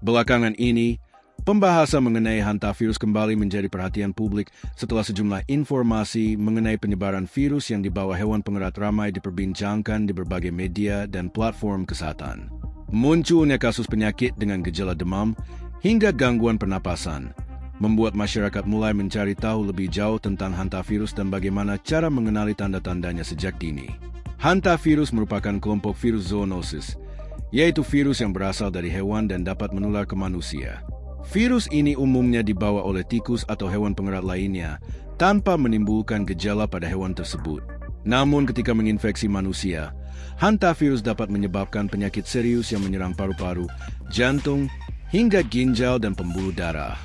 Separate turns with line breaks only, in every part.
Belakangan ini, pembahasan mengenai hantavirus kembali menjadi perhatian publik setelah sejumlah informasi mengenai penyebaran virus yang dibawa hewan pengerat ramai diperbincangkan di berbagai media dan platform kesehatan. Munculnya kasus penyakit dengan gejala demam hingga gangguan pernapasan membuat masyarakat mulai mencari tahu lebih jauh tentang hantavirus dan bagaimana cara mengenali tanda-tandanya sejak dini. Hantavirus merupakan kelompok virus zoonosis, yaitu virus yang berasal dari hewan dan dapat menular ke manusia. Virus ini umumnya dibawa oleh tikus atau hewan pengerat lainnya tanpa menimbulkan gejala pada hewan tersebut. Namun ketika menginfeksi manusia, hantavirus dapat menyebabkan penyakit serius yang menyerang paru-paru, jantung, hingga ginjal dan pembuluh darah.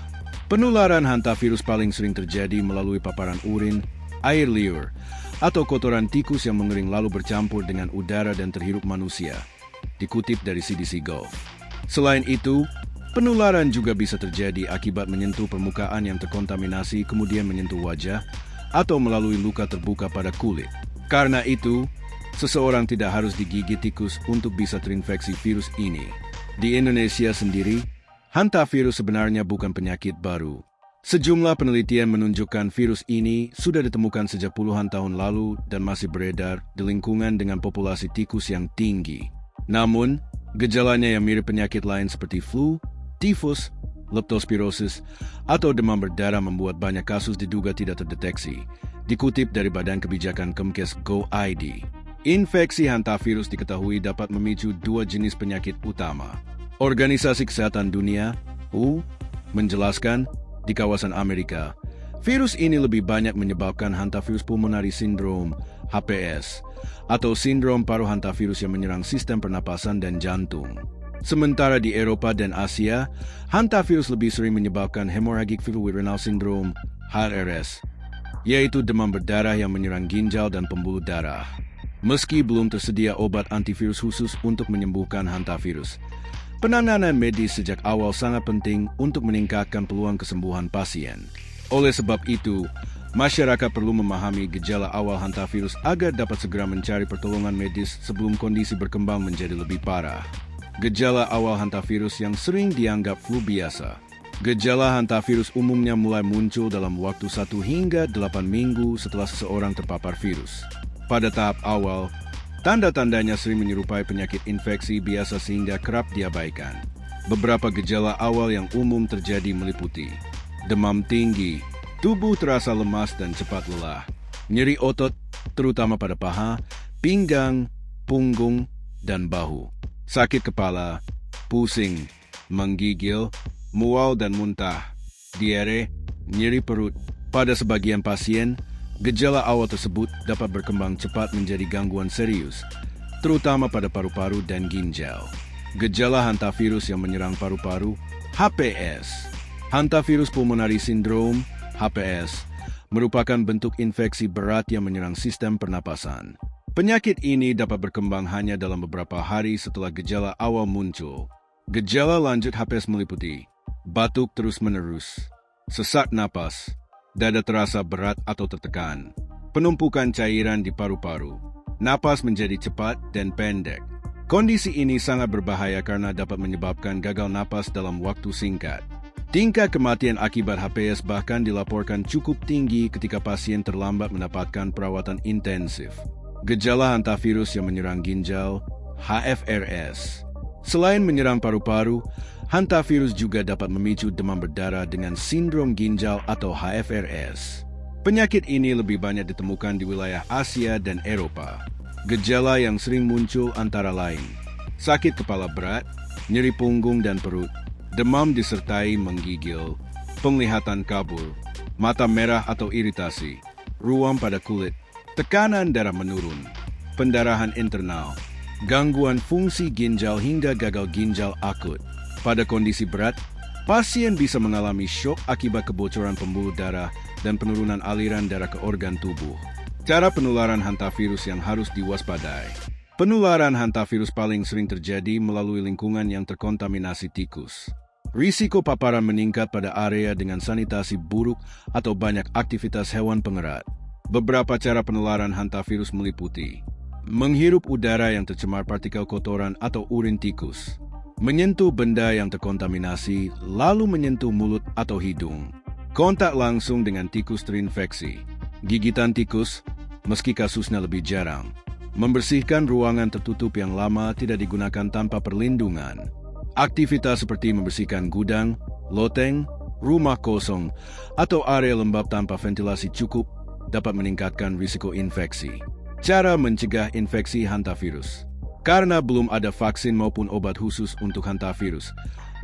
Penularan hantavirus paling sering terjadi melalui paparan urin, air liur, atau kotoran tikus yang mengering lalu bercampur dengan udara dan terhirup manusia, dikutip dari CDC.gov. Selain itu, penularan juga bisa terjadi akibat menyentuh permukaan yang terkontaminasi kemudian menyentuh wajah atau melalui luka terbuka pada kulit. Karena itu, seseorang tidak harus digigit tikus untuk bisa terinfeksi virus ini. Di Indonesia sendiri, hantavirus sebenarnya bukan penyakit baru. Sejumlah penelitian menunjukkan virus ini sudah ditemukan sejak puluhan tahun lalu dan masih beredar di lingkungan dengan populasi tikus yang tinggi. Namun, gejalanya yang mirip penyakit lain seperti flu, tifus, leptospirosis, atau demam berdarah membuat banyak kasus diduga tidak terdeteksi, dikutip dari Badan Kebijakan Kemkes Go.id. Infeksi hantavirus diketahui dapat memicu dua jenis penyakit utama. Organisasi Kesehatan Dunia, WHO, menjelaskan di kawasan Amerika, virus ini lebih banyak menyebabkan hantavirus pulmonary syndrome, HPS, atau sindrom paru hantavirus yang menyerang sistem pernapasan dan jantung. Sementara di Eropa dan Asia, hantavirus lebih sering menyebabkan hemorrhagic fluid renal syndrome, HRS, yaitu demam berdarah yang menyerang ginjal dan pembuluh darah. Meski belum tersedia obat antivirus khusus untuk menyembuhkan hantavirus, penanganan medis sejak awal sangat penting untuk meningkatkan peluang kesembuhan pasien. Oleh sebab itu, masyarakat perlu memahami gejala awal hantavirus agar dapat segera mencari pertolongan medis sebelum kondisi berkembang menjadi lebih parah. Gejala awal hantavirus yang sering dianggap flu biasa. Gejala hantavirus umumnya mulai muncul dalam waktu 1 hingga 8 minggu setelah seseorang terpapar virus. Pada tahap awal, tanda-tandanya sering menyerupai penyakit infeksi biasa sehingga kerap diabaikan. Beberapa gejala awal yang umum terjadi meliputi demam tinggi, tubuh terasa lemas dan cepat lelah, nyeri otot terutama pada paha, pinggang, punggung, dan bahu, sakit kepala, pusing, menggigil, mual dan muntah, diare, nyeri perut. Pada sebagian pasien, gejala awal tersebut dapat berkembang cepat menjadi gangguan serius, terutama pada paru-paru dan ginjal. Gejala hantavirus yang menyerang paru-paru, HPS. Hantavirus pulmonary syndrome, HPS, merupakan bentuk infeksi berat yang menyerang sistem pernapasan. Penyakit ini dapat berkembang hanya dalam beberapa hari setelah gejala awal muncul. Gejala lanjut HPS meliputi batuk terus-menerus, sesak napas, dada terasa berat atau tertekan, penumpukan cairan di paru-paru, napas menjadi cepat dan pendek. Kondisi ini sangat berbahaya karena dapat menyebabkan gagal napas dalam waktu singkat. Tingkat kematian akibat HPS bahkan dilaporkan cukup tinggi ketika pasien terlambat mendapatkan perawatan intensif. Gejala hantavirus yang menyerang ginjal, HFRS. Selain menyerang paru-paru, hantavirus juga dapat memicu demam berdarah dengan sindrom ginjal atau HFRS. Penyakit ini lebih banyak ditemukan di wilayah Asia dan Eropa. Gejala yang sering muncul antara lain sakit kepala berat, nyeri punggung dan perut, demam disertai menggigil, penglihatan kabur, mata merah atau iritasi, ruam pada kulit, tekanan darah menurun, pendarahan internal, gangguan fungsi ginjal hingga gagal ginjal akut. Pada kondisi berat, pasien bisa mengalami syok akibat kebocoran pembuluh darah dan penurunan aliran darah ke organ tubuh. Cara penularan hantavirus yang harus diwaspadai. Penularan hantavirus paling sering terjadi melalui lingkungan yang terkontaminasi tikus. Risiko paparan meningkat pada area dengan sanitasi buruk atau banyak aktivitas hewan pengerat. Beberapa cara penularan hantavirus meliputi menghirup udara yang tercemar partikel kotoran atau urin tikus, menyentuh benda yang terkontaminasi, lalu menyentuh mulut atau hidung, kontak langsung dengan tikus terinfeksi, gigitan tikus, meski kasusnya lebih jarang, membersihkan ruangan tertutup yang lama tidak digunakan tanpa perlindungan, aktivitas seperti membersihkan gudang, loteng, rumah kosong, atau area lembab tanpa ventilasi cukup dapat meningkatkan risiko infeksi. Cara mencegah infeksi hantavirus. Karena belum ada vaksin maupun obat khusus untuk hantavirus,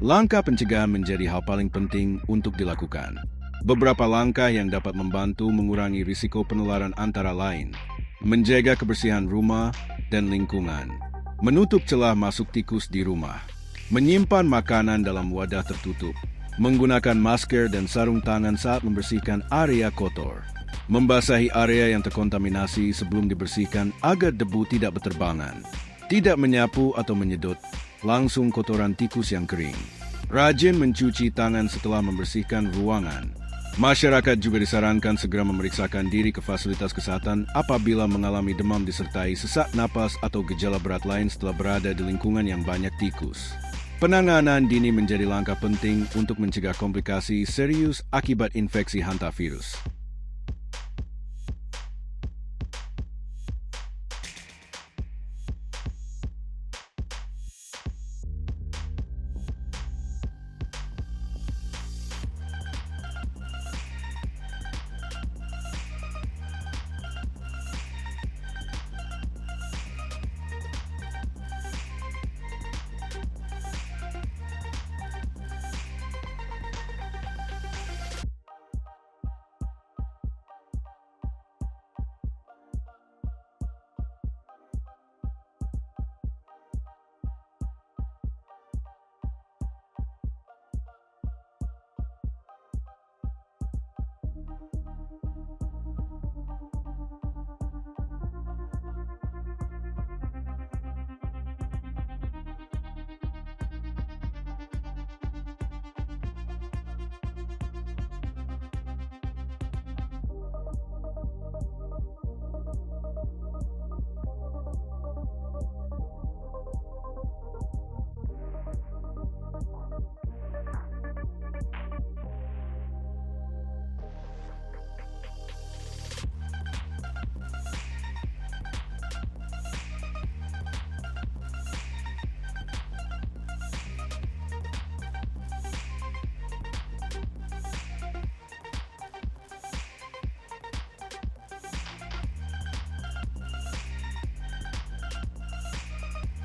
langkah pencegahan menjadi hal paling penting untuk dilakukan. Beberapa langkah yang dapat membantu mengurangi risiko penularan antara lain: menjaga kebersihan rumah dan lingkungan, menutup celah masuk tikus di rumah, menyimpan makanan dalam wadah tertutup, menggunakan masker dan sarung tangan saat membersihkan area kotor, membasahi area yang terkontaminasi sebelum dibersihkan agar debu tidak berterbangan, tidak menyapu atau menyedot langsung kotoran tikus yang kering, rajin mencuci tangan setelah membersihkan ruangan. Masyarakat juga disarankan segera memeriksakan diri ke fasilitas kesehatan apabila mengalami demam disertai sesak napas atau gejala berat lain setelah berada di lingkungan yang banyak tikus. Penanganan dini menjadi langkah penting untuk mencegah komplikasi serius akibat infeksi hantavirus.